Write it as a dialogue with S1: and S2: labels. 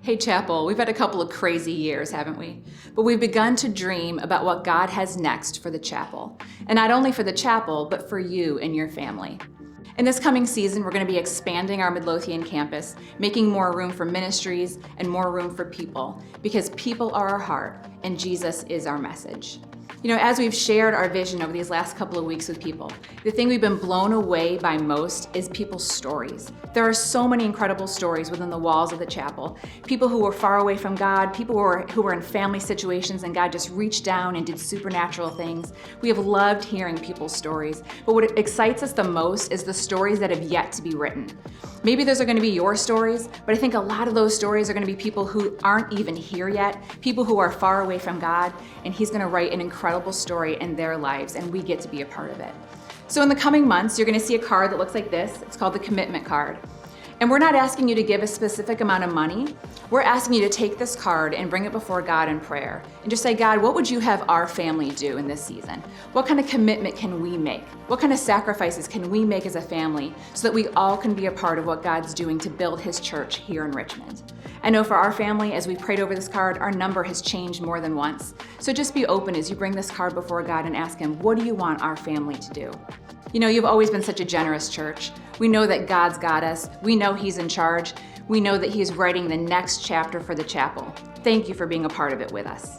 S1: Hey Chapel, we've had a couple of crazy years, haven't we? But we've begun to dream about what God has next for the chapel. And not only for the chapel, but for you and your family. In this coming season, we're going to be expanding our Midlothian campus, making more room for ministries and more room for people, because people are our heart and Jesus is our message. You know, as we've shared our vision over these last couple of weeks with people, the thing we've been blown away by most is people's stories. There are so many incredible stories within the walls of the chapel. People who were far away from God, people who were in family situations and God just reached down and did supernatural things. We have loved hearing people's stories, but what excites us the most is the stories that have yet to be written. Maybe those are going to be your stories, but I think a lot of those stories are going to be people who aren't even here yet, people who are far away from God, and He's going to write an incredible story in their lives, and we get to be a part of it. So in the coming months, you're going to see a card that looks like this. It's called the commitment card. And we're not asking you to give a specific amount of money. We're asking you to take this card and bring it before God in prayer and just say, God, what would you have our family do in this season? What kind of commitment can we make? What kind of sacrifices can we make as a family so that we all can be a part of what God's doing to build His church here in Richmond? I know for our family, as we prayed over this card, our number has changed more than once. So just be open as you bring this card before God and ask Him, what do you want our family to do? You know, you've always been such a generous church. We know that God's got us. We know He's in charge. We know that He's writing the next chapter for the chapel. Thank you for being a part of it with us.